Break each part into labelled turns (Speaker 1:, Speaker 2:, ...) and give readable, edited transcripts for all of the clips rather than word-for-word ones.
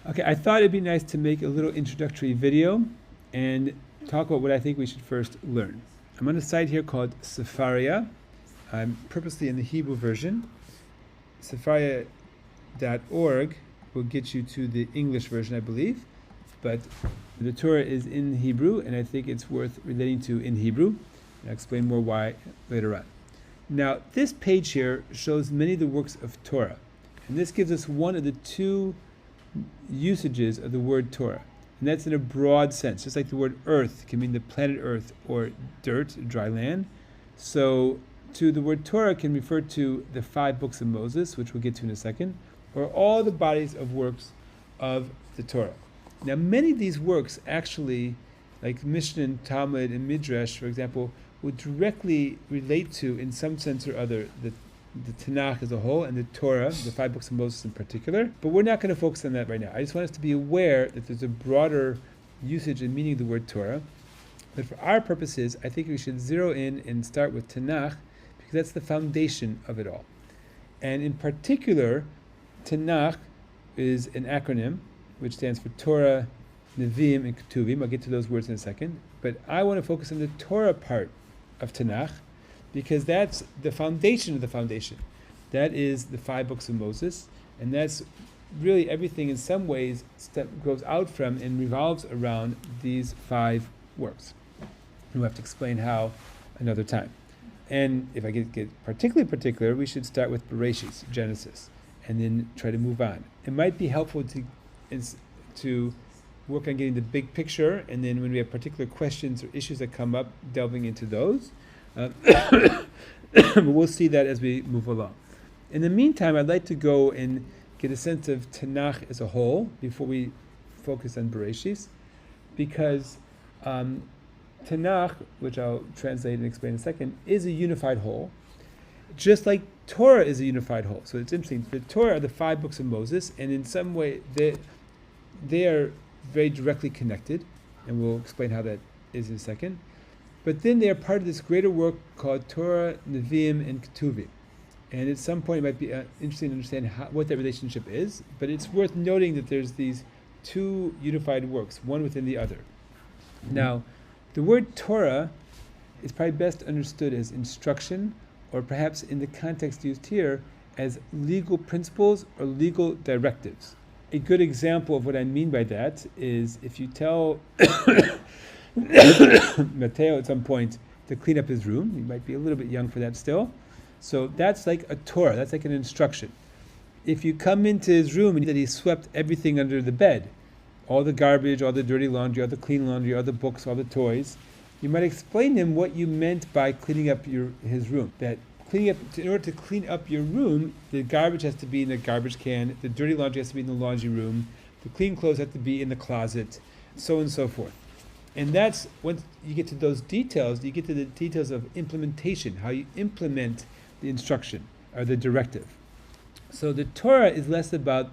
Speaker 1: Okay, I thought it'd be nice to make a little introductory video and talk about what I think we should first learn. I'm on a site here called Sefaria. I'm purposely in the Hebrew version. Sefaria.org will get you to the English version, I believe, but the Torah is in Hebrew, and I think it's worth relating to in Hebrew. I'll explain more why later on. Now, this page here shows many of the works of Torah, and this gives us one of the two usages of the word Torah, and that's in a broad sense. Just like the word earth can mean the planet Earth or dirt, dry land, so to the word Torah can refer to the 5 books of Moses, which we'll get to in a second, or all the bodies of works of the Torah. Now, many of these works actually, like Mishnah and Talmud and Midrash, for example, would directly relate to, in some sense or other, the Tanach as a whole and the Torah, the 5 books of Moses in particular. But we're not going to focus on that right now. I just want us to be aware that there's a broader usage and meaning of the word Torah. But for our purposes, I think we should zero in and start with Tanach, because that's the foundation of it all. And in particular, Tanach is an acronym which stands for Torah, Nevi'im, and Ketuvim. I'll get to those words in a second. But I want to focus on the Torah part of Tanach, because that's the foundation of the foundation. That is the 5 books of Moses, and that's really everything in some ways that goes out from and revolves around these 5 works. We'll have to explain how another time. And if I get particularly particular, we should start with Bereshit, Genesis, and then try to move on. It might be helpful to work on getting the big picture, and then when we have particular questions or issues that come up, delving into those. We'll see that as we move along. In the meantime, I'd like to go and get a sense of Tanakh as a whole before we focus on Bereshit, because Tanakh, which I'll translate and explain in a second, is a unified whole, just like Torah is a unified whole. So it's interesting. The Torah are the 5 books of Moses, and in some way they are very directly connected, and we'll explain how that is in a second. But then they are part of this greater work called Torah, Nevi'im, and Ketuvim. And at some point it might be interesting to understand what that relationship is, but it's worth noting that there's these 2 unified works, one within the other. Now, the word Torah is probably best understood as instruction, or perhaps in the context used here, as legal principles or legal directives. A good example of what I mean by that is if you tell Mateo at some point to clean up his room. He might be a little bit young for that still. So that's like a Torah, that's like an instruction. If you come into his room and that he swept everything under the bed, all the garbage, all the dirty laundry, all the clean laundry, all the books, all the toys, you might explain to him what you meant by cleaning up his room. That in order to clean up your room, the garbage has to be in the garbage can, the dirty laundry has to be in the laundry room, the clean clothes have to be in the closet, so on and so forth. And that's, once you get to those details, you get to the details of implementation, how you implement the instruction or the directive. So the Torah is less about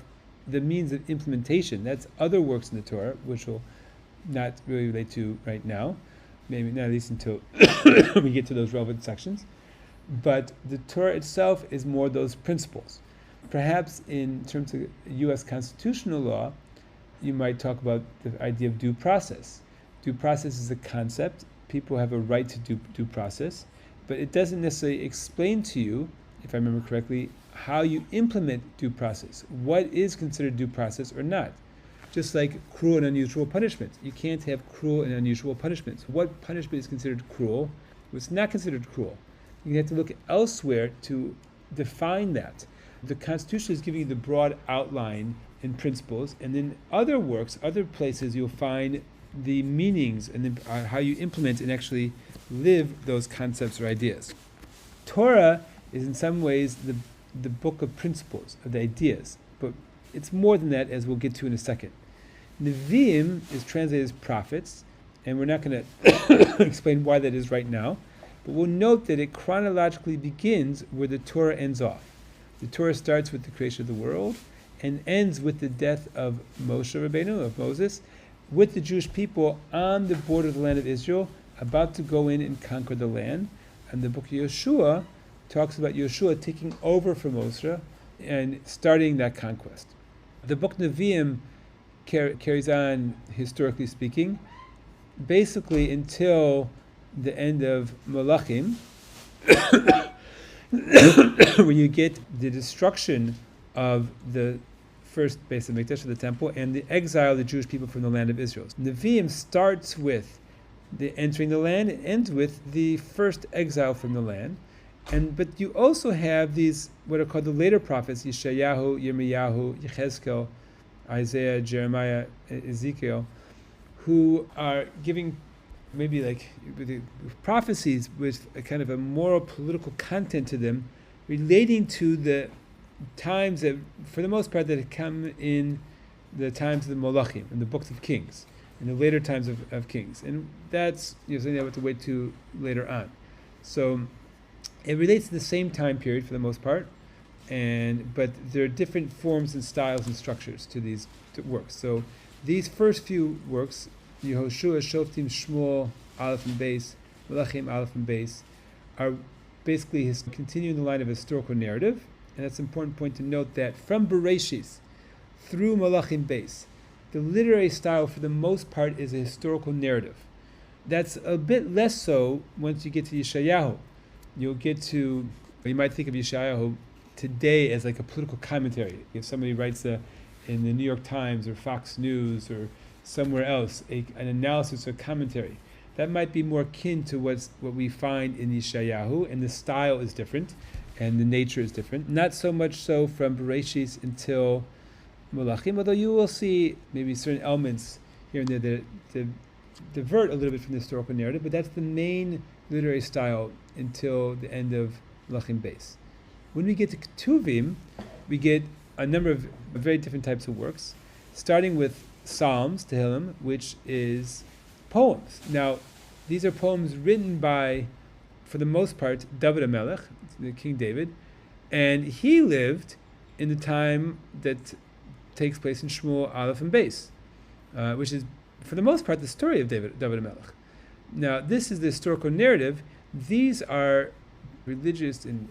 Speaker 1: the means of implementation. That's other works in the Torah, which we'll not really relate to right now, maybe not at least until we get to those relevant sections. But the Torah itself is more those principles. Perhaps in terms of U.S. constitutional law, you might talk about the idea of due process. Due process is a concept. People have a right to due process, but it doesn't necessarily explain to you, if I remember correctly, how you implement due process. What is considered due process or not? Just like cruel and unusual punishment. You can't have cruel and unusual punishments. What punishment is considered cruel? What's not considered cruel? You have to look elsewhere to define that. The Constitution is giving you the broad outline and principles, and then other works, other places, you'll find the meanings and how you implement and actually live those concepts or ideas. Torah is in some ways the book of principles, of the ideas, but it's more than that, as we'll get to in a second. Nevi'im is translated as prophets, and we're not going to explain why that is right now, but we'll note that it chronologically begins where the Torah ends off. The Torah starts with the creation of the world and ends with the death of Moshe Rabbeinu, of Moses, with the Jewish people on the border of the land of Israel, about to go in and conquer the land. And the book of Yeshua talks about Yeshua taking over from Moshe and starting that conquest. The book Nevi'im carries on, historically speaking, basically until the end of Malachim, when you get the destruction of the first Beis Hamikdash, of the temple, and the exile of the Jewish people from the land of Israel. Nevi'im starts with the entering the land, and ends with the first exile from the land. But you also have these, what are called the later prophets, Yeshayahu, Yirmiyahu, Yechezkel, Isaiah, Jeremiah, Ezekiel, who are giving maybe like prophecies with a kind of a moral, political content to them, relating to the times that, for the most part, that had come in the times of the Malachim, in the books of Kings, in the later times of Kings. And that's something I have to wait to later on. So it relates to the same time period for the most part, but there are different forms and styles and structures to these works. So these first few works, Yehoshua, Shoftim, Shmuel, Aleph and Beis, Malachim, Aleph and Beis, are basically continuing the line of historical narrative. And that's an important point to note, that from Bereshis through Malachim Beis, the literary style for the most part is a historical narrative. That's a bit less so once you get to Yeshayahu. You might think of Yeshayahu today as like a political commentary. If somebody writes in the New York Times or Fox News or somewhere else an analysis or commentary, that might be more akin to what we find in Yeshayahu, and the style is different and the nature is different. Not so much so from Bereshis until Malachim, although you will see maybe certain elements here and there that divert a little bit from the historical narrative, but that's the main literary style until the end of Malachim Beis. When we get to Ketuvim, we get a number of very different types of works, starting with Psalms, Tehillim, which is poems. Now, these are poems written by, for the most part, David HaMelech, King David, and he lived in the time that takes place in Shmuel, Aleph, and Beis, which is, for the most part, the story of David HaMelech. Now, this is the historical narrative. These are religious and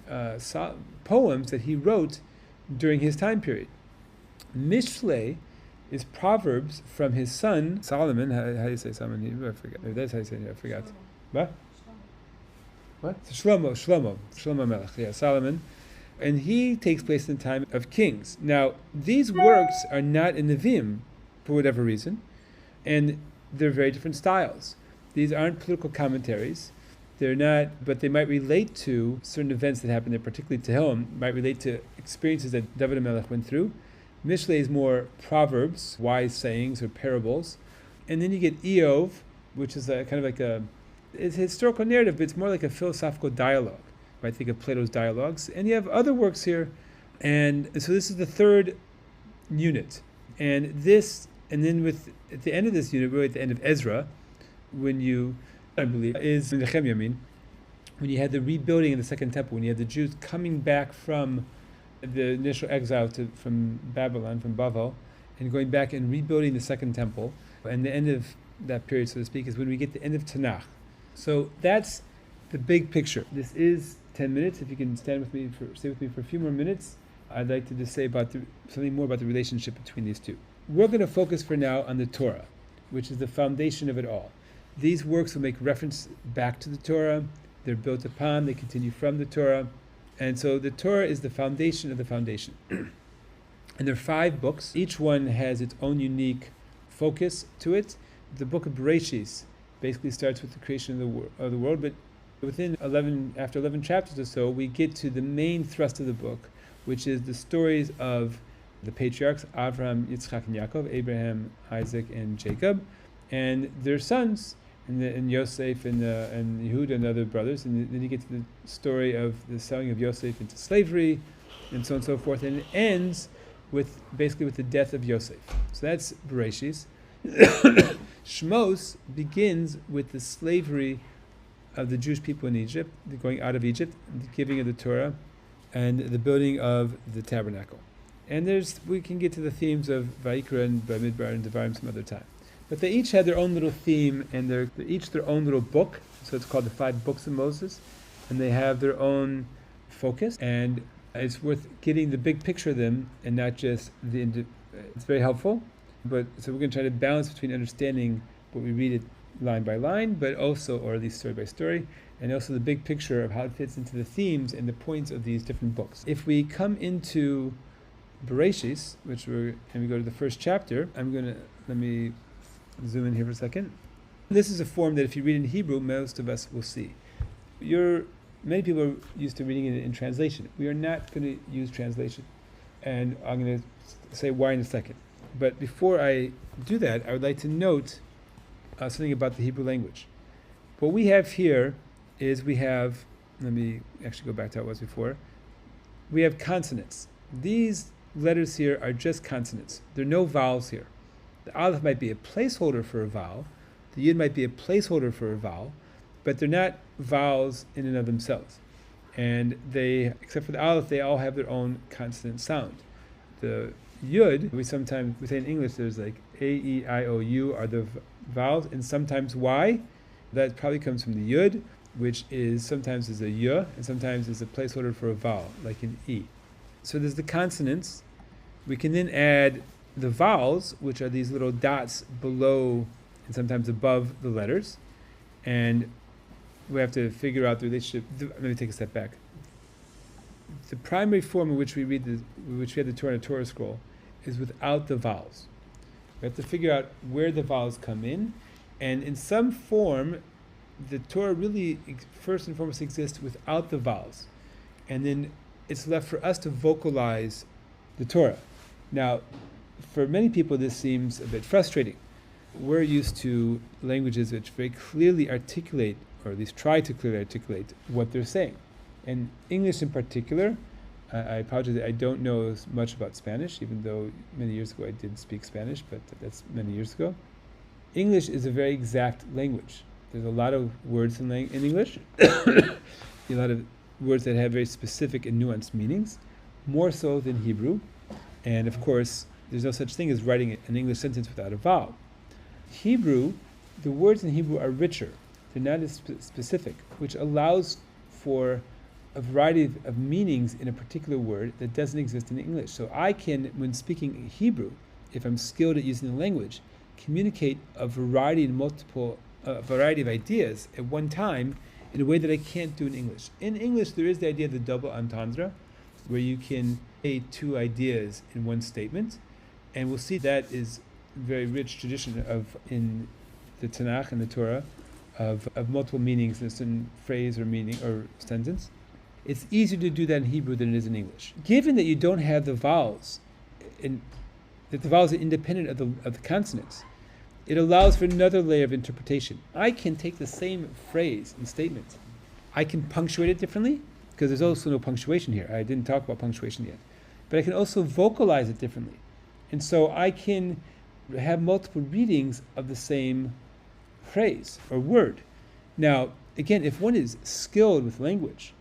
Speaker 1: poems that he wrote during his time period. Mishlei is Proverbs from his son Solomon. How do you say Solomon? I forgot. Maybe that's how you say it. I forgot. What? Shlomo Melech. Yeah, Solomon. And he takes place in the time of kings. Now, these works are not in Nevi'im, for whatever reason, and they're very different styles. These aren't political commentaries. They're not, but they might relate to certain events that happened there, particularly Tehillim, might relate to experiences that David HaMelech went through. Mishlei is more proverbs, wise sayings, or parables. And then you get Eov, which is a kind of like it's a historical narrative, but it's more like a philosophical dialogue. Right? Think of Plato's dialogues. And you have other works here. And so this is the third unit. And then at the end of this unit, really at the end of Ezra, when you when you had the rebuilding of the Second Temple, when you had the Jews coming back from the initial exile from Babylon, from Bavel, and going back and rebuilding the Second Temple, and the end of that period, so to speak, is when we get the end of Tanach. So that's the big picture. This is 10 minutes. If you can stay with me for a few more minutes, I'd like to just say something more about the relationship between these two. We're going to focus for now on the Torah, which is the foundation of it all. These works will make reference back to the Torah. They're built upon, they continue from the Torah. And so the Torah is the foundation of the foundation. And there are 5 books. Each one has its own unique focus to it. The book of Bereshis basically starts with the creation of the world, but after 11 chapters or so, we get to the main thrust of the book, which is the stories of the patriarchs, Avraham, Yitzchak, and Yaakov, Abraham, Isaac, and Jacob, and their sons, and Yosef and Yehuda and the other brothers. And then you get to the story of the selling of Yosef into slavery, and so on and so forth. And it ends with the death of Yosef. So that's Bereshis. Shmos begins with the slavery of the Jewish people in Egypt, the going out of Egypt, the giving of the Torah, and the building of the tabernacle. And we can get to the themes of Vayikra and Bamidbar and Devarim some other time. But they each had their own little theme, and they're each their own little book. So it's called the 5 books of Moses, and they have their own focus. And it's worth getting the big picture of them, and not just it's very helpful. But so we're going to try to balance between understanding what we read it line by line, but also, or at least story by story, and also the big picture of how it fits into the themes and the points of these different books. If we come into Bereshis, and we go to the first chapter, let me zoom in here for a second. This is a form that if you read in Hebrew, most of us will see. Many people are used to reading it in translation. We are not going to use translation, and I'm going to say why in a second. But before I do that, I would like to note something about the Hebrew language. What we have here is let me actually go back to how it was before. We have consonants. These letters here are just consonants. There are no vowels here. The aleph might be a placeholder for a vowel. The yud might be a placeholder for a vowel, but they're not vowels in and of themselves. And except for the aleph, they all have their own consonant sound. The yud, we say in English, there's like A, E, I, O, U are the vowels, and sometimes Y. That probably comes from the yud, which sometimes is a y, and sometimes is a placeholder for a vowel, like in E. So there's the consonants. We can then add the vowels, which are these little dots below and sometimes above the letters, and we have to figure out the relationship. Let me take a step back. The primary form in which we have the Torah and a Torah scroll is without the vowels. We have to figure out where the vowels come in, and in some form, the Torah really first and foremost exists without the vowels, and then it's left for us to vocalize the Torah. Now, for many people, this seems a bit frustrating. We're used to languages which very clearly articulate, or at least try to clearly articulate, what they're saying. And English in particular, I apologize, I don't know as much about Spanish, even though many years ago I did speak Spanish, but that's many years ago. English is a very exact language. There's a lot of words in English, a lot of words that have very specific and nuanced meanings, more so than Hebrew. And of course, there's no such thing as writing an English sentence without a vowel. Hebrew, the words in Hebrew are richer. They're not as specific, which allows for a variety of meanings in a particular word that doesn't exist in English. So I can, when speaking Hebrew, if I'm skilled at using the language, communicate a variety of ideas at one time in a way that I can't do in English. In English, there is the idea of the double entendre, where you can say two ideas in one statement, and we'll see that is a very rich tradition in the Tanach and the Torah of multiple meanings in a certain phrase or meaning or sentence. It's easier to do that in Hebrew than it is in English. Given that you don't have the vowels, that the vowels are independent of the consonants, it allows for another layer of interpretation. I can take the same phrase and statement. I can punctuate it differently, because there's also no punctuation here. I didn't talk about punctuation yet. But I can also vocalize it differently. And so I can have multiple readings of the same phrase or word. Now, again, if one is skilled with language,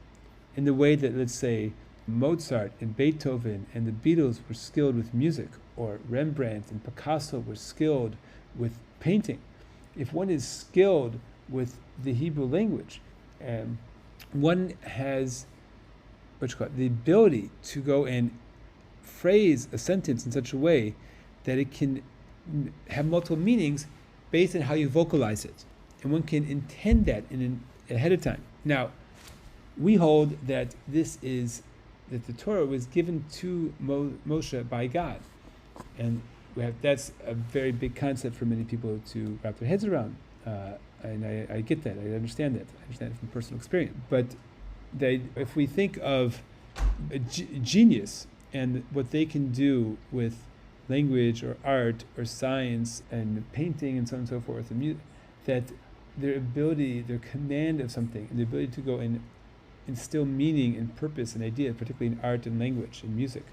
Speaker 1: in the way that, let's say, Mozart and Beethoven and the Beatles were skilled with music, or Rembrandt and Picasso were skilled with painting. If one is skilled with the Hebrew language, one has the ability to go and phrase a sentence in such a way that it can have multiple meanings based on how you vocalize it. And one can intend that ahead of time. Now, we hold that that the Torah was given to Moshe by God. And that's a very big concept for many people to wrap their heads around. And I get that. I understand that. I understand it from personal experience. But if we think of a genius and what they can do with language or art or science and painting and so on and so forth, that their ability, their command of something, and the ability to go and instill meaning and purpose and idea, particularly in art and language and music.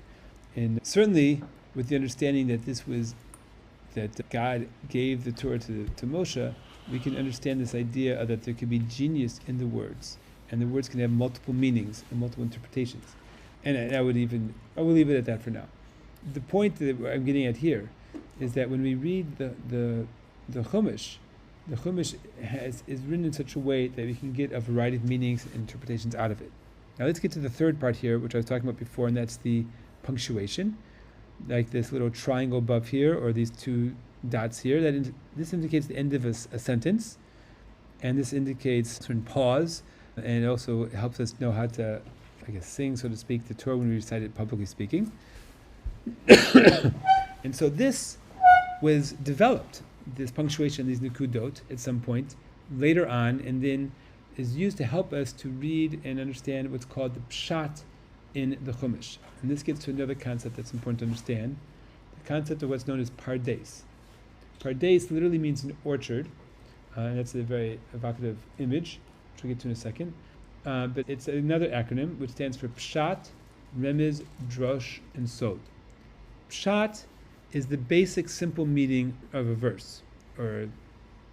Speaker 1: And certainly with the understanding that God gave the Torah to Moshe, we can understand this idea that there could be genius in the words, and the words can have multiple meanings and multiple interpretations. And I will leave it at that for now. The point that I'm getting at here is that when we read the Chumash, the Chumash is written in such a way that we can get a variety of meanings and interpretations out of it. Now let's get to the third part here, which I was talking about before, and that's the punctuation. like this little triangle above here, or these two dots here. This indicates the end of a sentence, and this indicates a certain pause, and it also helps us know how to, I guess, sing, so to speak, the Torah when we recite it publicly speaking. And so this was developed, this punctuation, these nikudot, at some point later on, and then is used to help us to read and understand what's called the pshat in the Chumash. And this gets to another concept that's important to understand, the concept of what's known as pardes. Pardes literally means an orchard, and that's a very evocative image, which we'll get to in a second. But it's another acronym which stands for Pshat, Remez, Drosh, and Sod. Pshat is the basic simple meaning of a verse, or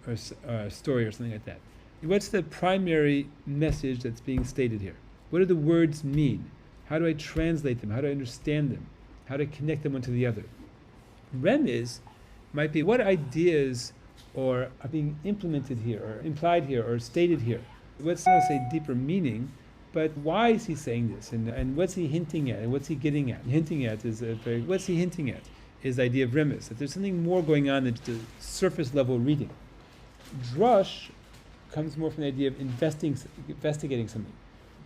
Speaker 1: a story, or something like that. What's the primary message that's being stated here? What do the words mean? How do I translate them? How do I understand them? How do I connect them one to the other? Remez might be what ideas are being implemented here, or implied here, or stated here. What's not to say deeper meaning, but why is he saying this? And what's he hinting at? And what's he getting at? Hinting at is what's he hinting at? Is the idea of remez, that there's something more going on than just a surface level reading. Drush comes more from the idea of investigating something,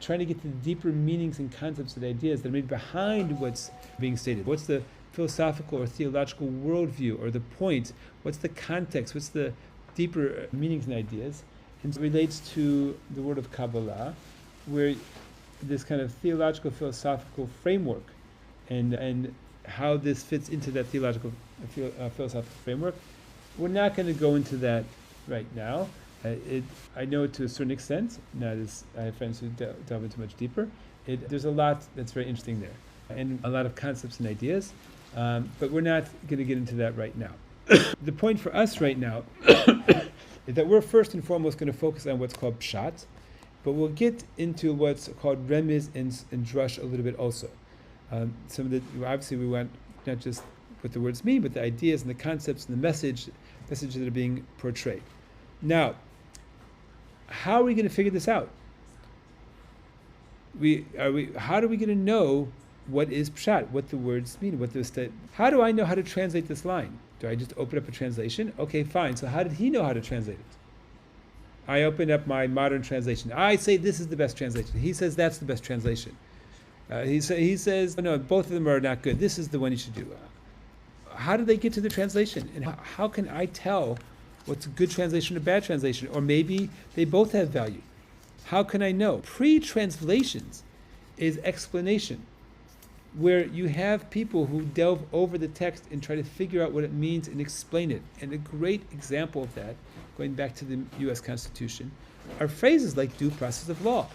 Speaker 1: trying to get to the deeper meanings and concepts and ideas that are made behind what's being stated. What's the philosophical or theological worldview, or the point? What's the context? What's the deeper meanings and ideas? And it relates to the word of Kabbalah, where this kind of theological, philosophical framework, and how this fits into that theological, philosophical framework. We're not going to go into that right now. I know it to a certain extent, not as I have friends who delve into much deeper. There's a lot that's very interesting there, and a lot of concepts and ideas, but we're not going to get into that right now. The point for us right now is that we're first and foremost going to focus on what's called pshat, but we'll get into what's called remez and drush a little bit also. Obviously we want not just what the words mean, but the ideas and the concepts and the messages that are being portrayed. Now, how are we going to figure this out? How are we going to know what is pshat, what the words mean, how do I know how to translate this line? Do I just open up a translation? Okay, fine. So how did he know how to translate it? I opened up my modern translation. I say this is the best translation. He says that's the best translation. He says, no, both of them are not good. This is the one you should do. How do they get to the translation? And how can I tell what's a good translation or bad translation? Or maybe they both have value. How can I know? Pre-translations is explanation, where you have people who delve over the text and try to figure out what it means and explain it. And a great example of that, going back to the U.S. Constitution, are phrases like due process of law.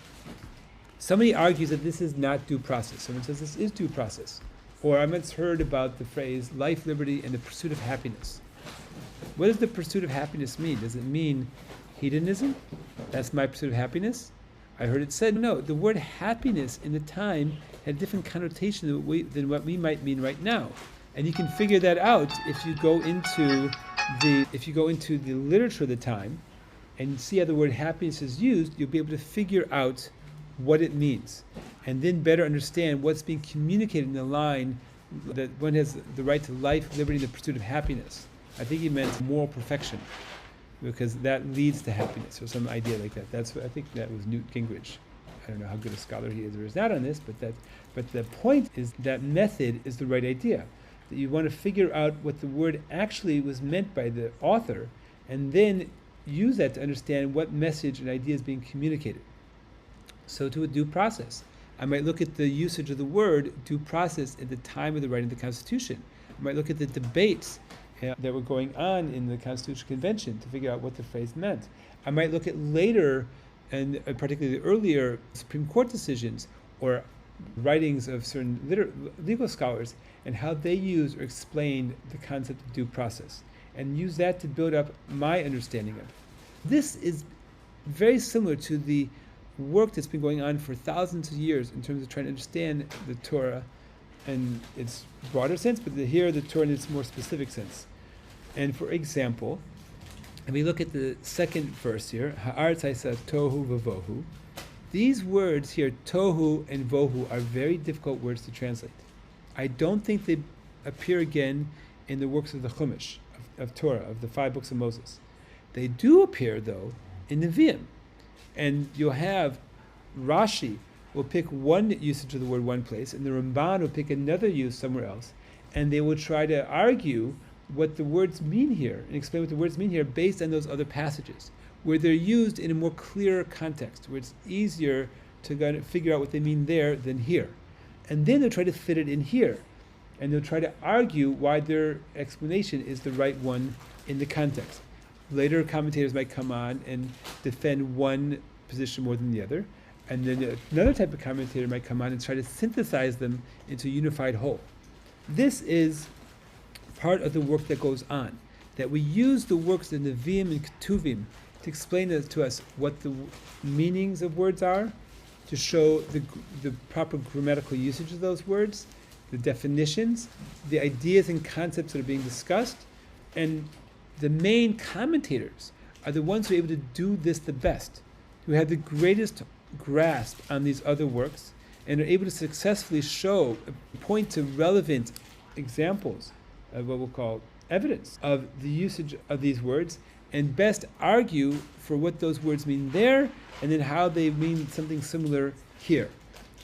Speaker 1: Somebody argues that this is not due process. Someone says this is due process. Or I once heard about the phrase life, liberty, and the pursuit of happiness. What does the pursuit of happiness mean? Does it mean hedonism? That's my pursuit of happiness? I heard it said, no, the word happiness in the time had a different connotation than what we might mean right now. And you can figure that out if you go into the literature of the time and see how the word happiness is used. You'll be able to figure out what it means, and then better understand what's being communicated in the line that one has the right to life, liberty, and the pursuit of happiness. I think he meant moral perfection, because that leads to happiness, or some idea like that. I think that was Newt Gingrich. I don't know how good a scholar he is or is not on this, but the point is that method is the right idea. That you want to figure out what the word actually was meant by the author, and then use that to understand what message and idea is being communicated. So to a due process, I might look at the usage of the word due process at the time of the writing of the Constitution. I might look at the debates that were going on in the Constitutional Convention to figure out what the phrase meant. I might look at later, and particularly earlier Supreme Court decisions or writings of certain legal scholars, and how they use or explain the concept of due process, and use that to build up my understanding of it. This is very similar to the work that's been going on for thousands of years in terms of trying to understand the Torah in its broader sense, but here the Torah in its more specific sense. And for example, if we look at the second verse here, Ha'aretz ha'isa tohu v'vohu, these words here, tohu and vohu, are very difficult words to translate. I don't think they appear again in the works of the Chumash, of Torah, of the 5 books of Moses. They do appear, though, in Nevi'im. And you'll have Rashi will pick one usage of the word one place, and the Ramban will pick another use somewhere else, and they will try to argue what the words mean here and explain what the words mean here based on those other passages, where they're used in a more clear context, where it's easier to kind of figure out what they mean there than here. And then they'll try to fit it in here, and they'll try to argue why their explanation is the right one in the context. Later commentators might come on and defend one position more than the other, and then another type of commentator might come on and try to synthesize them into a unified whole. This is part of the work that goes on, that we use the works of Nevi'im and Ketuvim to explain to us what the meanings of words are, to show the proper grammatical usage of those words, the definitions, the ideas and concepts that are being discussed, and the main commentators are the ones who are able to do this the best, who have the greatest grasp on these other works, and are able to successfully point to relevant examples of what we'll call evidence of the usage of these words, and best argue for what those words mean there, and then how they mean something similar here.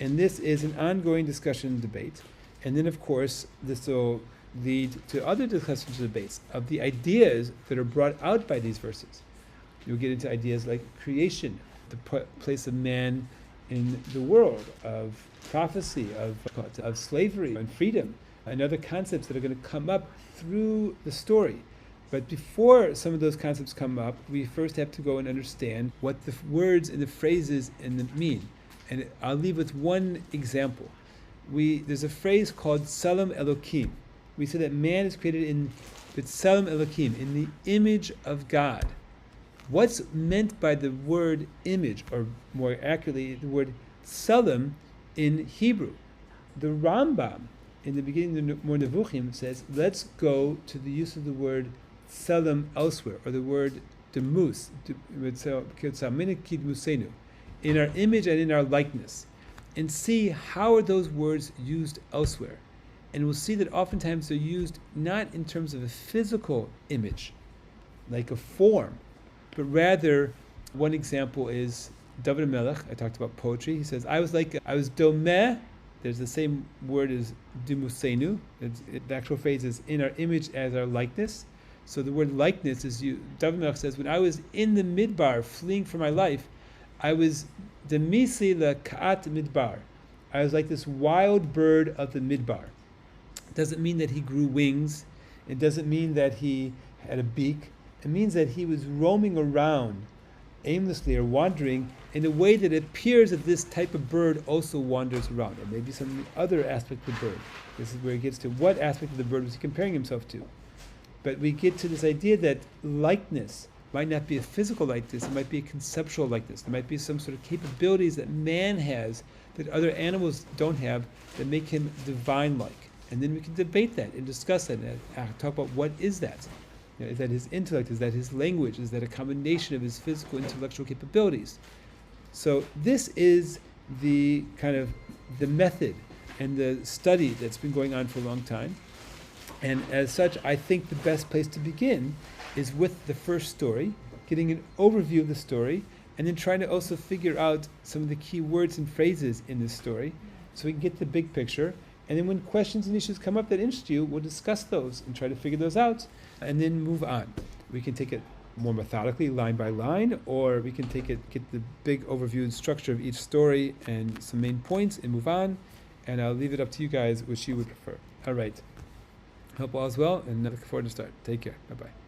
Speaker 1: And this is an ongoing discussion and debate. And then, of course, this will lead to other discussions and debates of the ideas that are brought out by these verses. You'll get into ideas like creation, the place of man in the world, of prophecy, of slavery and freedom, and other concepts that are going to come up through the story. But before some of those concepts come up, we first have to go and understand what the words and the phrases mean. And I'll leave with one example. There's a phrase called Tselem Elokim. We say that man is created in Tselem Elokim, in the image of God. What's meant by the word image, or more accurately, the word Tselem in Hebrew? The Rambam, in the beginning of the Mor Nevuchim, says, let's go to the use of the word Tselem elsewhere, or the word demus, in our image and in our likeness, and see how are those words used elsewhere. And we'll see that oftentimes they're used not in terms of a physical image, like a form, but rather, one example is David Melech. I talked about poetry. He says, I was domeh. There's the same word as dimusenu. The actual phrase is in our image as our likeness. So the word likeness is David Melech says, when I was in the midbar fleeing for my life, I was demisi la ka'at midbar. I was like this wild bird of the midbar. It doesn't mean that he grew wings. It doesn't mean that he had a beak. It means that he was roaming around aimlessly or wandering in a way that it appears that this type of bird also wanders around, or maybe some other aspect of the bird. This is where it gets to what aspect of the bird was he comparing himself to. But we get to this idea that likeness might not be a physical likeness, it might be a conceptual likeness. There might be some sort of capabilities that man has that other animals don't have that make him divine-like. And then we can debate that and discuss that and talk about what is that. Is that his intellect? Is that his language? Is that a combination of his physical, intellectual capabilities? So this is the kind of the method and the study that's been going on for a long time. And as such, I think the best place to begin is with the first story, getting an overview of the story, and then trying to also figure out some of the key words and phrases in this story so we can get the big picture. And then when questions and issues come up that interest you, we'll discuss those and try to figure those out, and then move on. We can take it more methodically, line by line, or we can get the big overview and structure of each story and some main points and move on. And I'll leave it up to you guys which you would prefer. All right. Hope all is well, and looking forward to start. Take care. Bye-bye.